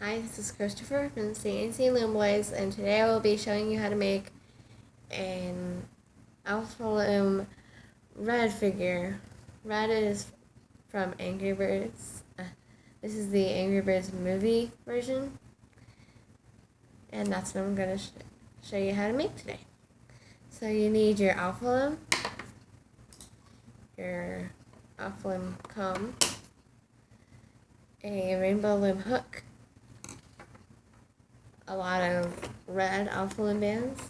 Hi, this is Christopher from CNC Loom Boys, and today I will be showing you how to make an Alpha Loom red figure. Red is from Angry Birds. This is the Angry Birds movie version, and that's what I'm going to show you how to make today. So you need your Alpha Loom, your Alpha Loom comb, a rainbow loom hook, a lot of red Alpha Loom bands,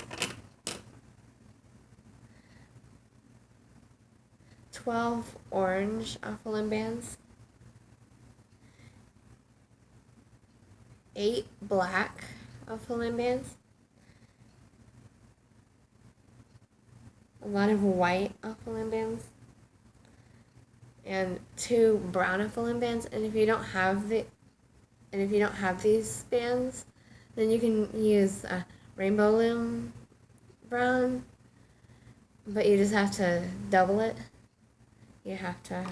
12 orange Alpha Loom bands, 8 black Alpha Loom bands, a lot of white Alpha Loom bands, and 2 brown Alpha Loom bands. And if you don't have these bands, then you can use a rainbow loom brown, but you just have to double it. You have to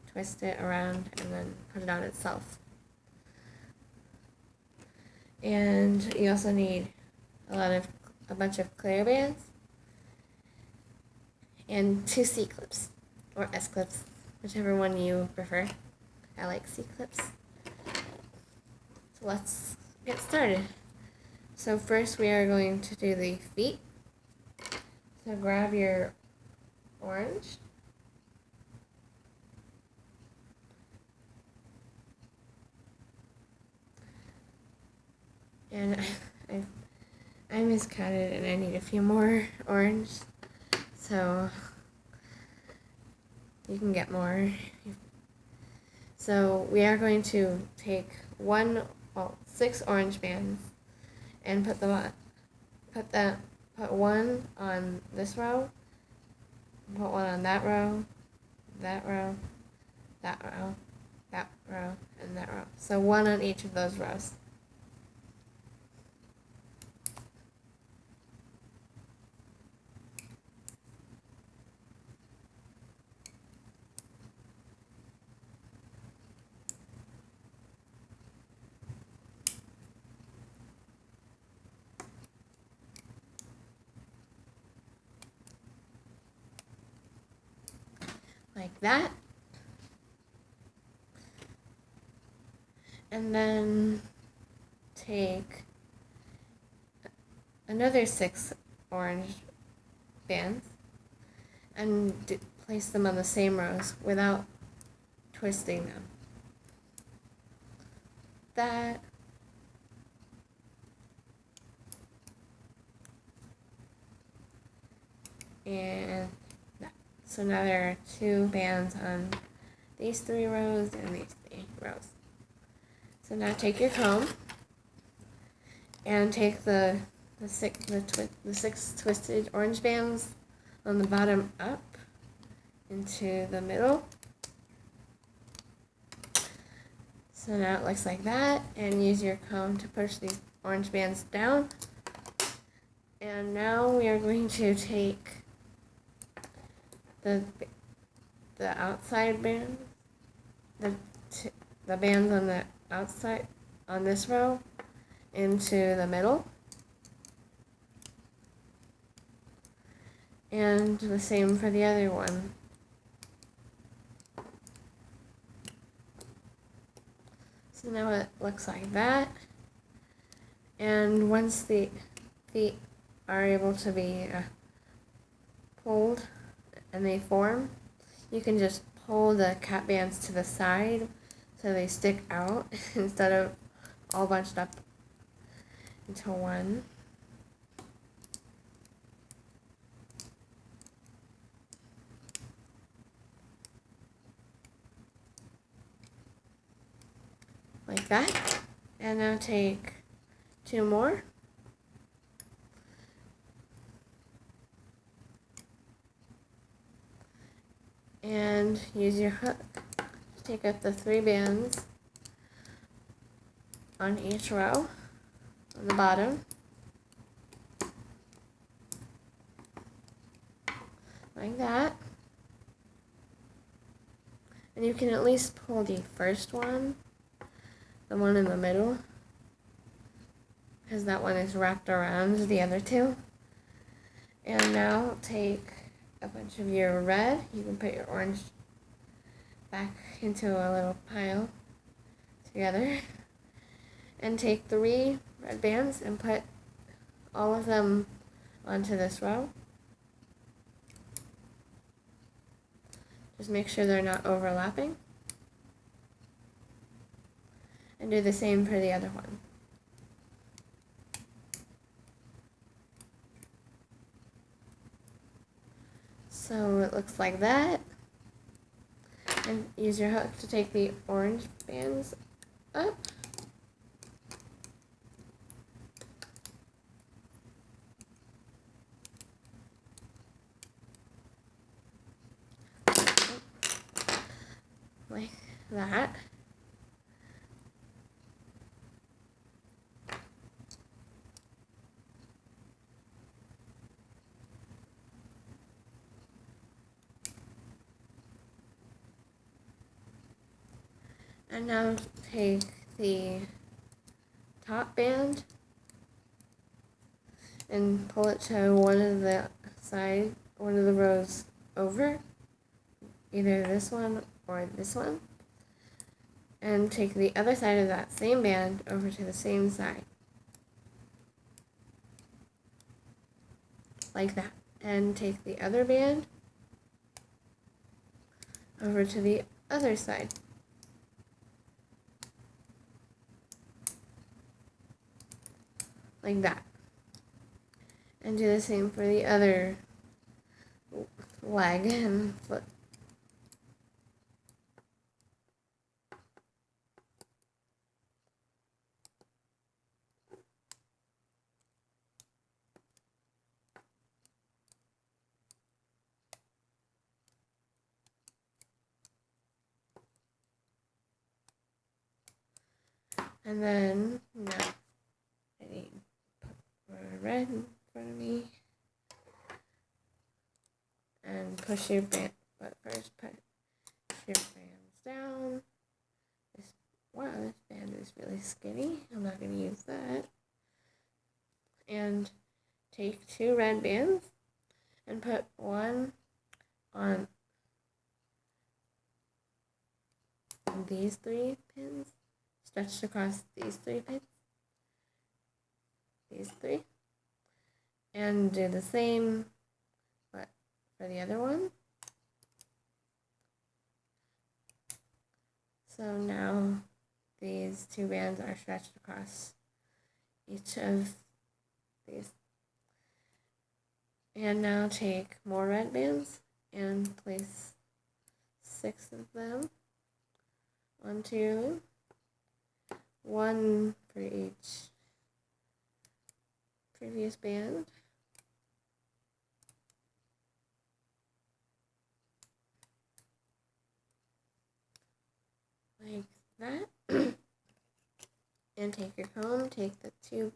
twist it around and then put it on itself. And you also need a bunch of clear bands and 2 C clips or S clips, whichever one you prefer. I like C clips. So let's get started. So first we are going to do the feet. So grab your orange, and I miscounted and I need a few more orange, so you can get more. So we are going to take 6 orange bands and put one on this row, put one on that row, that row, that row, that row, and that row. So one on each of those rows. Like that. And then take another 6 orange bands and place them on the same rows without twisting them. That. And that. So now there are 2 bands on these 3 rows and these 3 rows. So now take your comb and take the 6 twisted orange bands on the bottom up into the middle. So now it looks like that, and use your comb to push these orange bands down. And now we are going to take the outside bands, the bands on the outside on this row into the middle, and the same for the other one. So now it looks like that, and once the feet are able to be pulled and they form, you can just pull the cap bands to the side so they stick out instead of all bunched up into one. Like that. And now take 2 more. And use your hook to take up the 3 bands on each row on the bottom, like that. And you can at least pull the first one, the one in the middle, because that one is wrapped around the other two. And now take a bunch of your red. You can put your orange back into a little pile together. And take 3 red bands and put all of them onto this row. Just make sure they're not overlapping. And do the same for the other one. So it looks like that. And use your hook to take the orange bands up. Like that. And now take the top band and pull it to one of the rows over, either this one or this one, and take the other side of that same band over to the same side, like that, and take the other band over to the other side. Like that. And do the same for the other leg and foot. And then, now, I need to put red in front of me. And push your band, but first push your bands down. Wow, this band is really skinny. I'm not going to use that. And take 2 red bands and put one on these 3 pins, stretched across these 3 pins, these 3, and do the same but for the other one. So now these 2 bands are stretched across each of these. And now take more red bands and place 6 of them onto one for each previous band. Like that. And take your comb, take the 2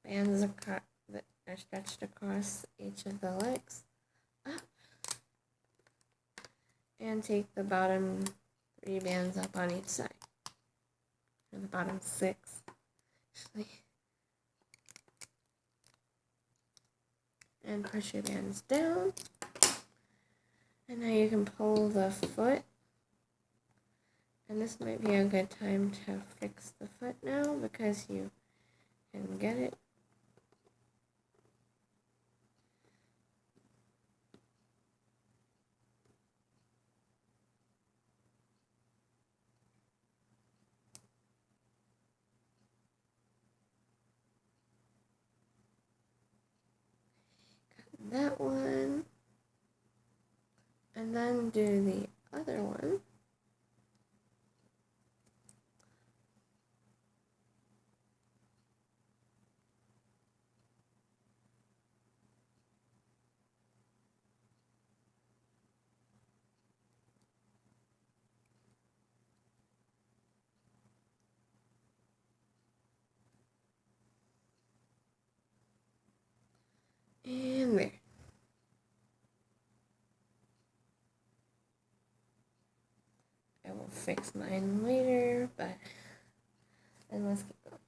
bands that are stretched across each of the legs up, and take the bottom 3 bands up on each side, or the bottom 6 actually, and push your bands down. And now you can pull the foot, and this might be a good time to fix the foot now because you can get it. That one, and then do the other one. And there. I will fix mine later, but and let's keep going.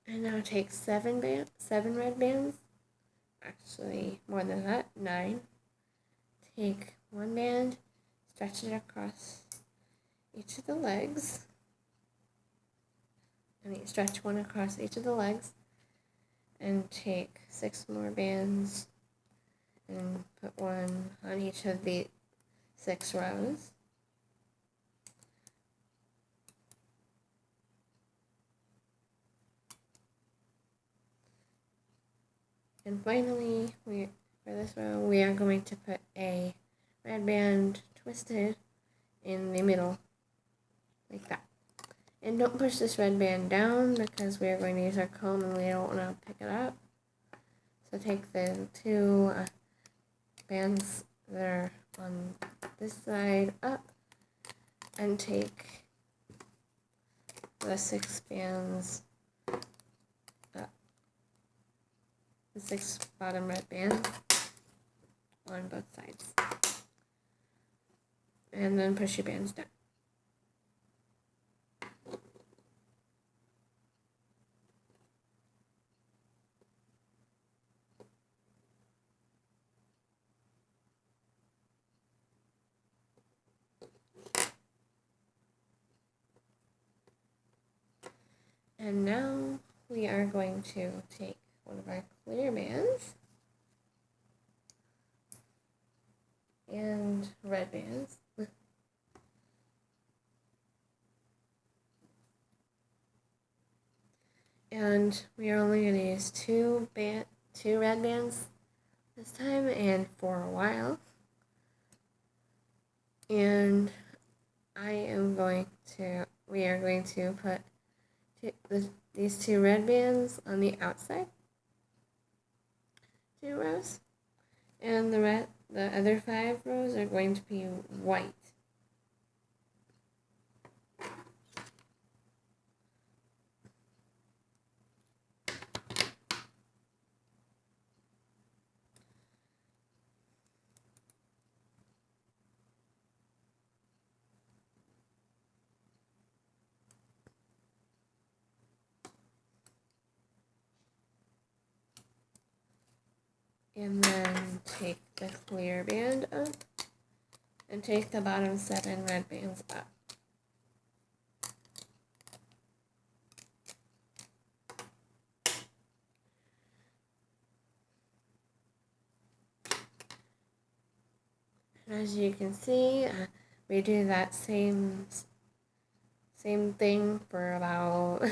And now take seven red bands, actually more than that, 9. Take one band, stretch it across each of the legs, and you stretch one across each of the legs, and take 6 more bands and put one on each of the 6 rows. And finally, for this row, we are going to put a red band twisted in the middle, like that. And don't push this red band down because we are going to use our comb and we don't want to pick it up. So take the 2 bands that are on this side up and take the 6 bands up, the 6 bottom red bands on both sides, and then push your bands down. And now we are going to take one of our clear bands and red bands, and we are only going to use 2 red bands this time and for a while. And we are going to put these 2 red bands on the outside 2 rows, and the other 5 rows are going to be white. And then take the clear band up and take the bottom 7 red bands up. And as you can see, we do that same thing for about 1,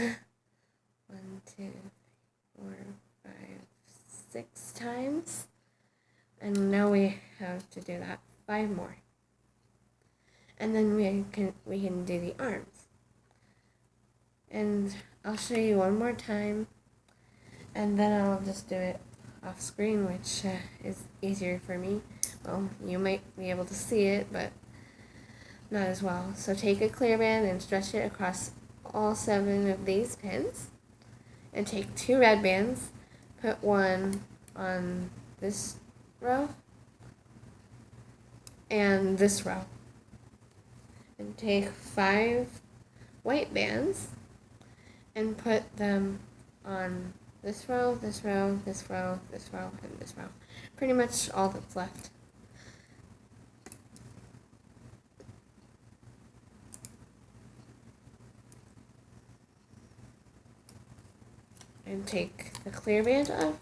2, 4, 5, 6 times, and now we have to do that 5 more, and then we can do the arms. And I'll show you one more time, and then I'll just do it off screen, which is easier for me. Well, you might be able to see it, but not as well. So take a clear band and stretch it across all 7 of these pins, and take 2 red bands, put one on this row and this row, and take 5 white bands and put them on this row, this row, this row, this row, and this row. Pretty much all that's left. And take the clear band up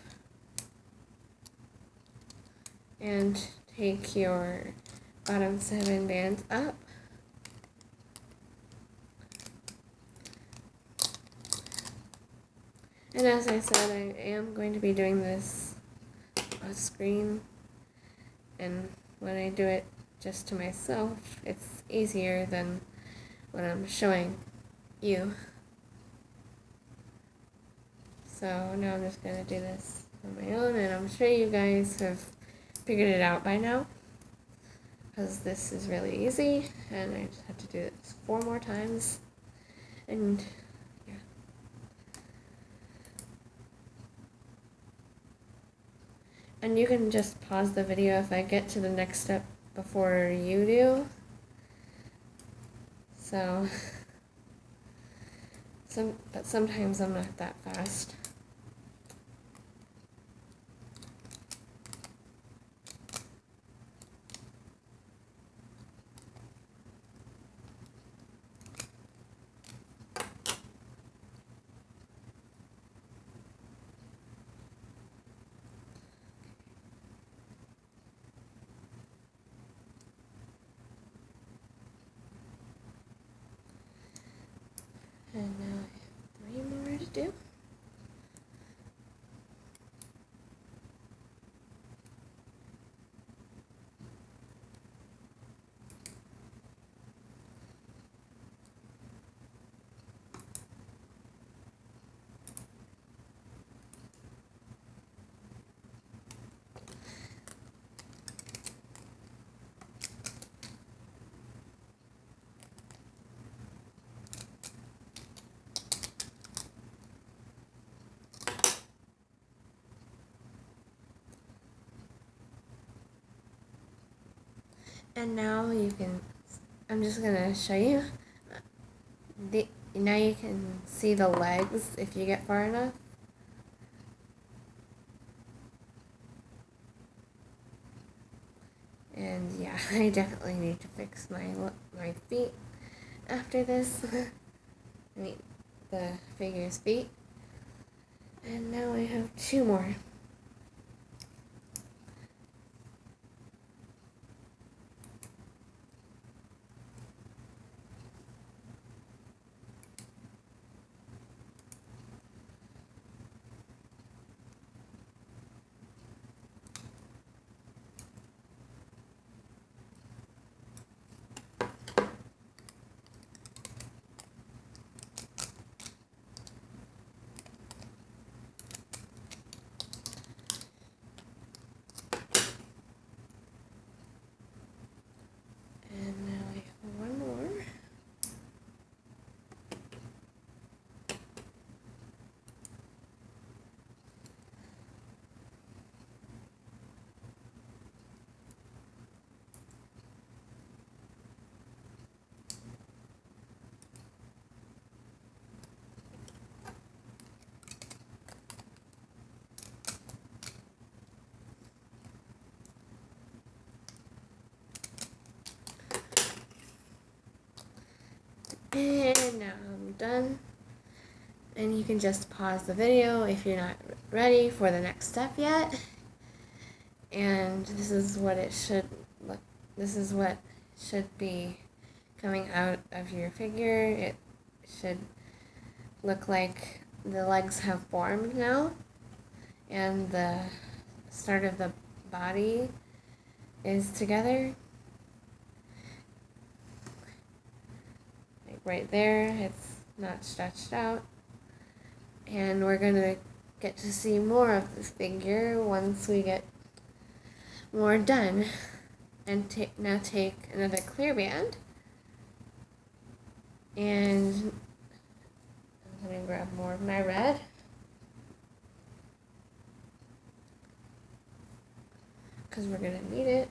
and take your bottom 7 bands up and as I said, I am going to be doing this on screen, and when I do it just to myself, it's easier than when I'm showing you. So now I'm just going to do this on my own, and I'm sure you guys have figured it out by now, because this is really easy, and I just have to do this 4 more times, and yeah. And you can just pause the video if I get to the next step before you do. So But sometimes I'm not that fast. And now I have 3 more to do. And now I'm just gonna show you. Now you can see the legs if you get far enough. And yeah, I definitely need to fix my feet after this. I mean, the figure's feet. And now I have 2 more. And now I have 1 more. And now I'm done. And you can just pause the video if you're not ready for the next step yet. And this is what it should look. This is what should be coming out of your figure. It should look like the legs have formed now, and the start of the body is together. Like right there, it's not stretched out. And we're gonna get to see more of this figure once we get more done. And now take another clear band, and I'm gonna grab more of my red. Because we're gonna need it.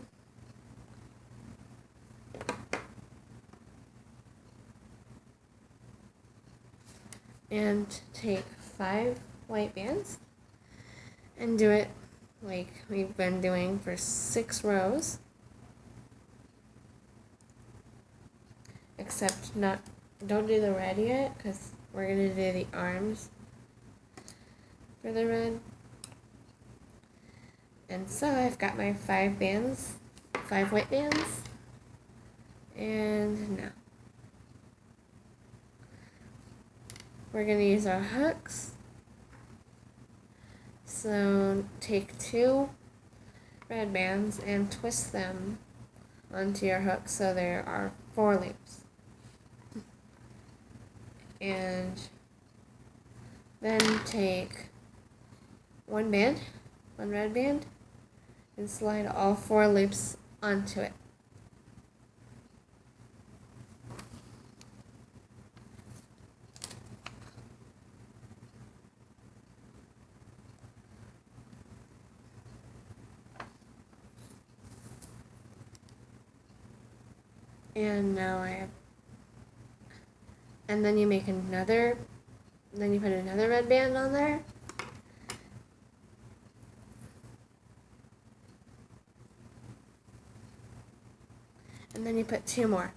And take 5 white bands and do it like we've been doing for 6 rows. Except don't do the red yet, because we're going to do the arms for the red. And so I've got my 5 bands, 5 white bands, and now we're going to use our hooks. So take 2 red bands and twist them onto your hook so there are 4 loops. And then take 1 band, 1 red band, and slide all 4 loops onto it. And now and then you make another then you put another red band on there. And then you put 2 more.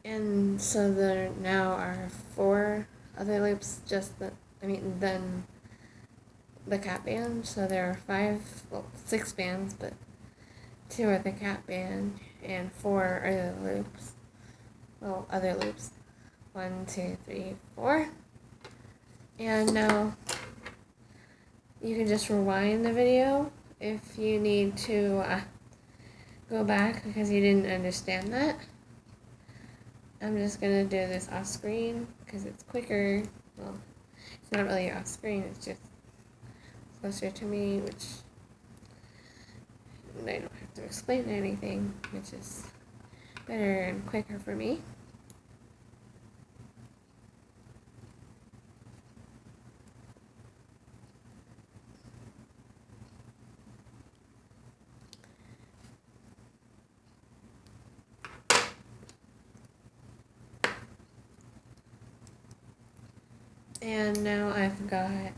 And so there now are 4 other loops, then the cap band. So there are 6 bands, but 2 are the cap band and 4 are the loops. Well, other loops. 1, 2, 3, 4. And now you can just rewind the video if you need to go back because you didn't understand that. I'm just going to do this off screen because it's quicker. Well, it's not really off screen, it's just closer to me, which I don't have to explain anything, which is better and quicker for me. And now I've got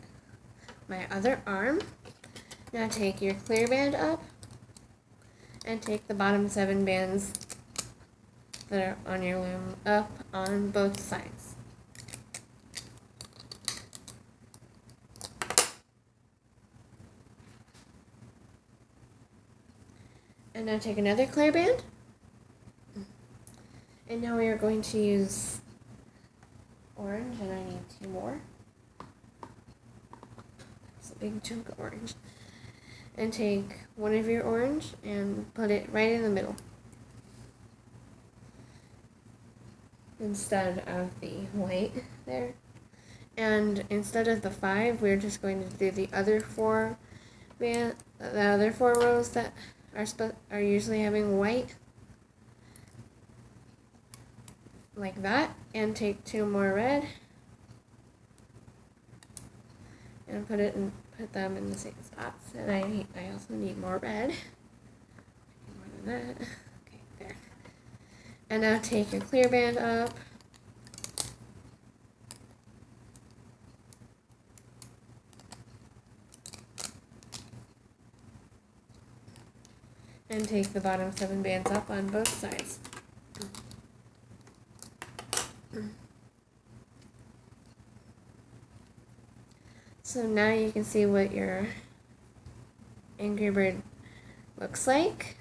my other arm. Now take your clear band up and take the bottom 7 bands that are on your loom up on both sides. And now take another clear band. And now we are going to use orange, and I need 2 more. It's a big chunk of orange. And take one of your orange and put it right in the middle, instead of the white there. And instead of the 5, we're just going to do the other 4 rows that are usually having white, like that, and take 2 more red and put them in the same spots. And I also need more red. More than that. Okay, there. And now take your clear band up and take the bottom 7 bands up on both sides. So now you can see what your Angry Bird looks like.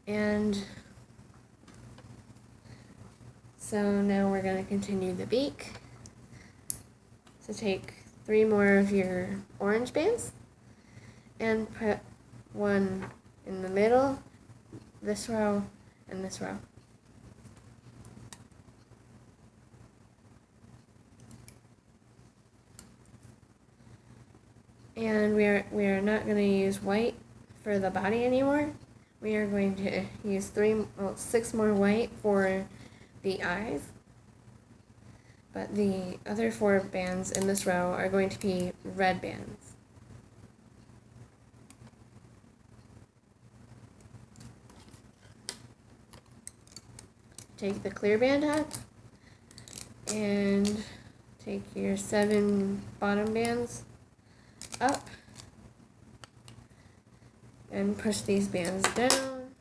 And so now we're going to continue the beak. So take 3 more of your orange bands and put 1 in the middle, this row, and this row. And we are not going to use white for the body anymore. We are going to use 6 more white for the eyes. But the other 4 bands in this row are going to be red bands. Take the clear band up and take your 7 bottom bands up and push these bands down.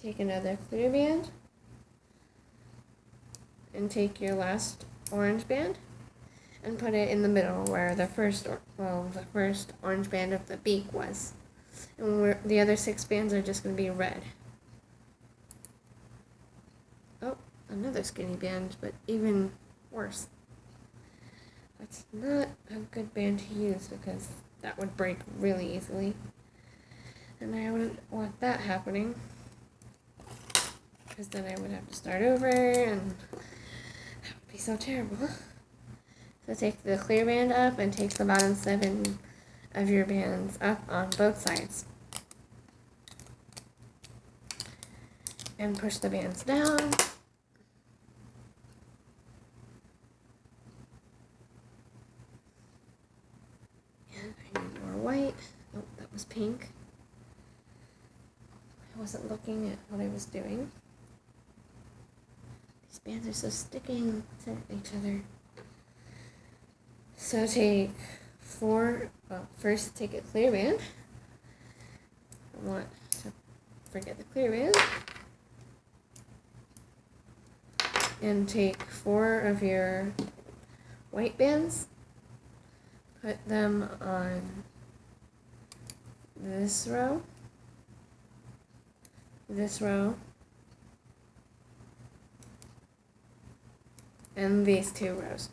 Take another clear band and take your last orange band and put it in the middle where the first orange band of the beak was. And the other 6 bands are just going to be red. Oh, another skinny band, but even worse. That's not a good band to use because that would break really easily. And I wouldn't want that happening, because then I would have to start over and that would be so terrible. So take the clear band up and take the bottom 7 of your bands up on both sides. And push the bands down. And I need more white. Oh, that was pink. I wasn't looking at what I was doing. These bands are so sticking to each other. So take 4, first take a clear band. I want to forget the clear band. And take 4 of your white bands, put them on this row, and these 2 rows.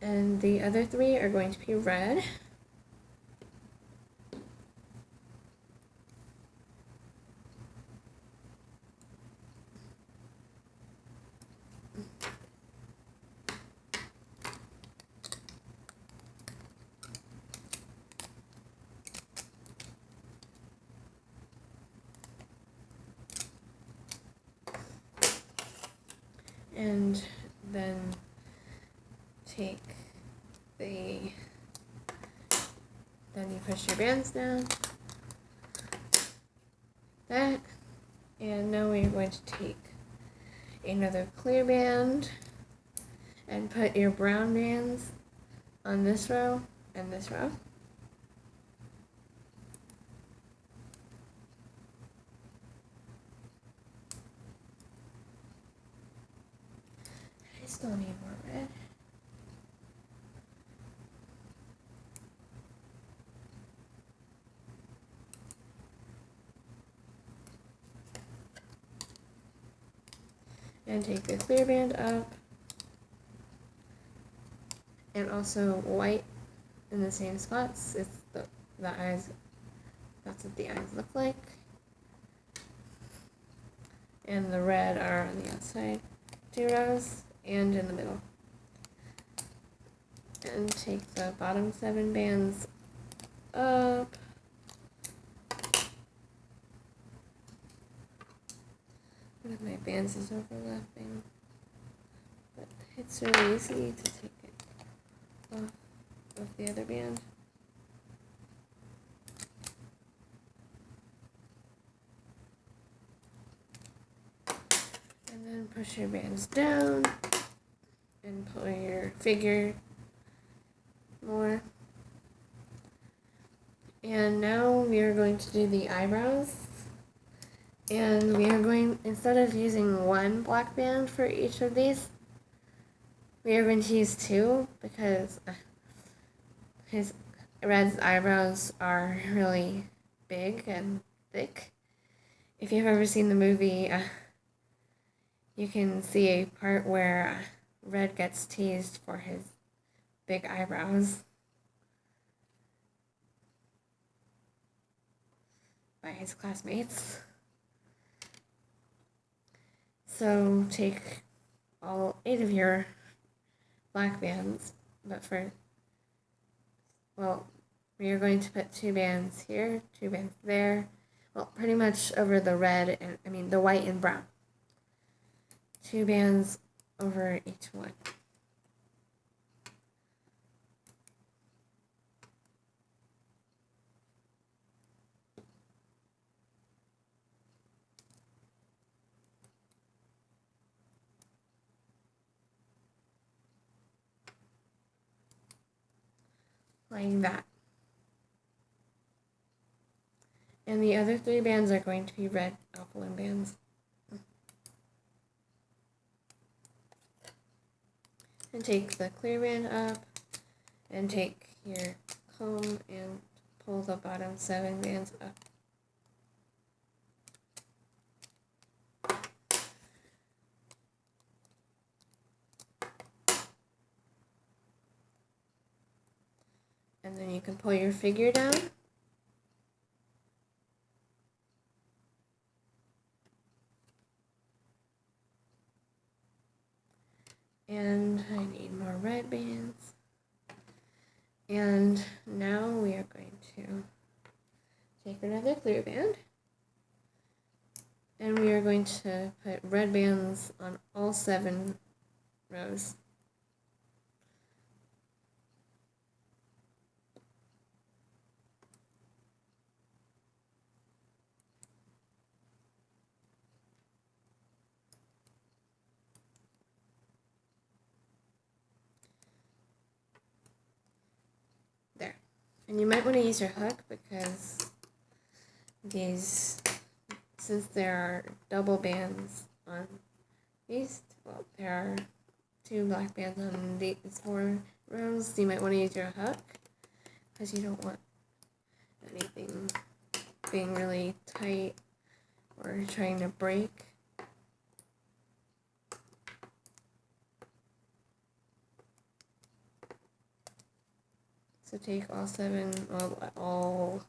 And the other 3 are going to be red. And then then you push your bands down, that, and now we're going to take another clear band and put your brown bands on this row and this row. I still need more red. And take the clear band up, and also white in the same spots. It's the eyes, that's what the eyes look like. And the red are on the outside 2 rows and in the middle. And take the bottom 7 bands up. One of my bands is overlapping, but it's really easy to take it off of the other band. And then push your bands down and pull your figure more. And now we are going to do the eyebrows. And we are going, instead of using 1 black band for each of these, we are going to use 2 because Red's eyebrows are really big and thick. If you've ever seen the movie, you can see a part where Red gets teased for his big eyebrows by his classmates. So take all 8 of your black bands, but we are going to put 2 bands here, 2 bands there, well, pretty much over the red, and the white and brown. 2 bands over each one. Like that. And the other 3 bands are going to be red Alpha Loom bands. And take the clear band up, and take your comb and pull the bottom 7 bands up. And then you can pull your figure down. And I need more red bands. And now we are going to take another clear band. And we are going to put red bands on all 7 rows. There. And you might want to use your hook because since there are double bands on these, well, there are 2 black bands on these 4 rows, so you might want to use your hook because you don't want anything being really tight or trying to break. So take all 7, all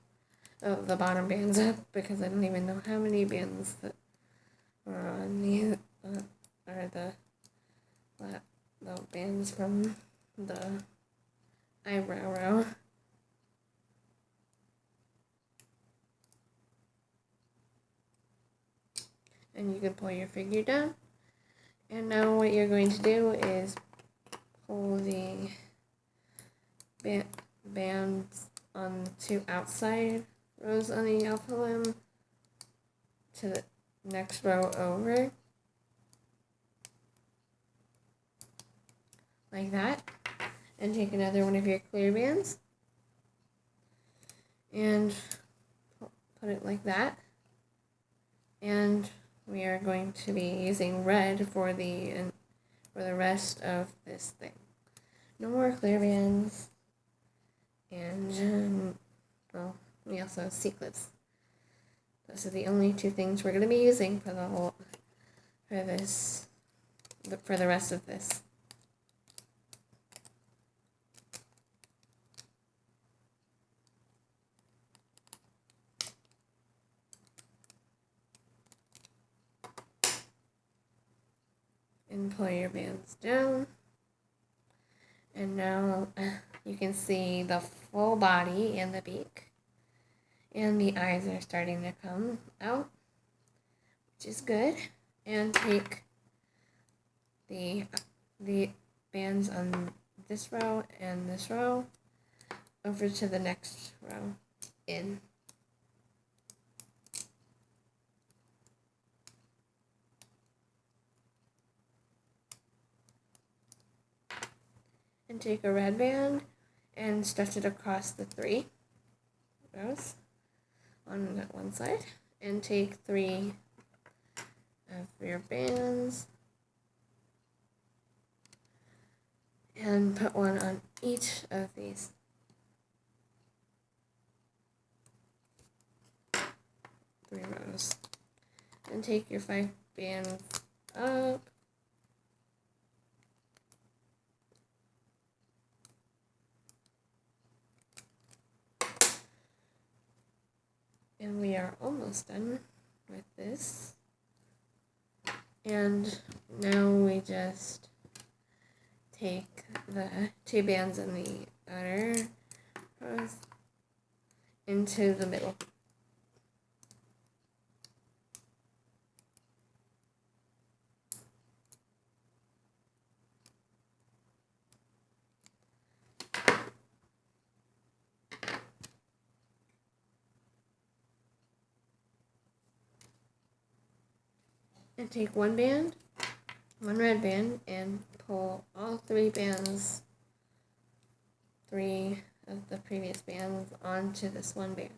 of the bottom bands up because I don't even know how many bands that are on these are the bands from the eyebrow row. And you can pull your figure down. And now what you're going to do is pull the bands on 2 outside rows on the Alpha Loom to the next row over. Like that. And take another one of your clear bands and put it like that. And we are going to be using red for the rest of this thing. No more clear bands. And well, we also have C-clips. Those are the only 2 things we're going to be using for the rest of this. And pull your bands down. And now you can see the full body and the beak. And the eyes are starting to come out, which is good. And take the bands on this row and this row over to the next row in. And take a red band and stretch it across the 3 rows on that one side. And take 3 of your bands and put one on each of these. 3 rows. And take your 5 bands up. And we are almost done with this. And now we just take the 2 bands in the outer rows into the middle. And take 1 band, 1 red band, and pull all 3 bands, 3 of the previous bands onto this 1 band.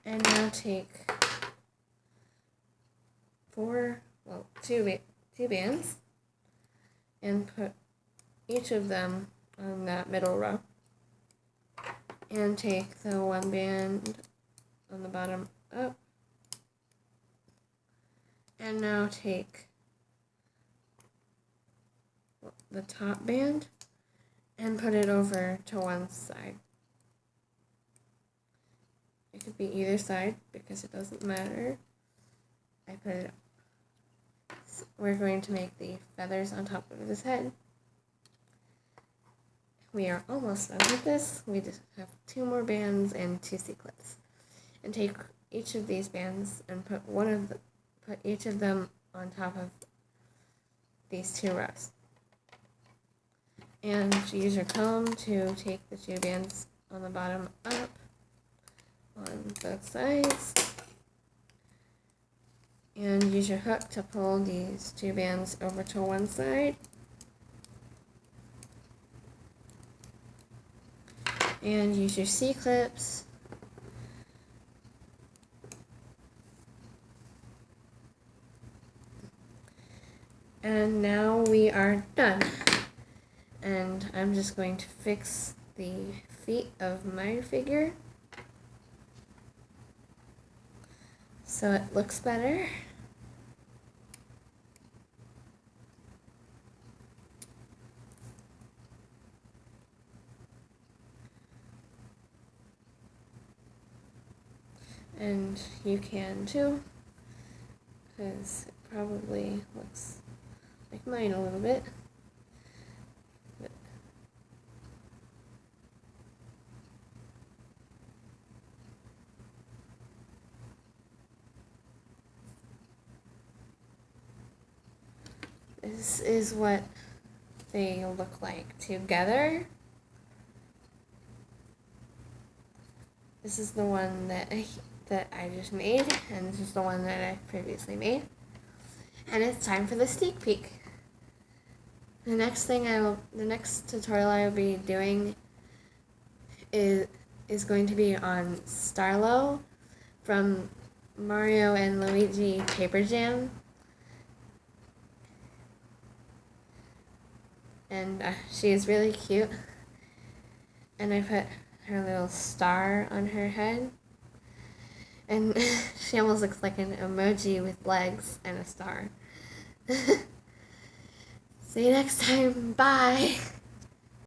And now take 2 bands and put each of them on that middle row. And take the 1 band on the bottom up. And now take the top band and put it over to one side. It could be either side because it doesn't matter. I put it we're going to make the feathers on top of his head. We are almost done with this. We just have 2 more bands and 2 C-clips. And take each of these bands and put each of them on top of these 2 rows. And use your comb to take the 2 bands on the bottom up on both sides. And use your hook to pull these 2 bands over to one side. And use your C-clips and now we are done. And I'm just going to fix the feet of my figure so it looks better. And you can too, because it probably looks like mine a little bit. But this is what they look like together. This is the one that I just made, and this is the one that I previously made. And it's time for the sneak peek. The next tutorial I will be doing is going to be on Starlo from Mario and Luigi Paper Jam. And she is really cute. And I put her little star on her head. And she almost looks like an emoji with legs and a star. See you next time. Bye.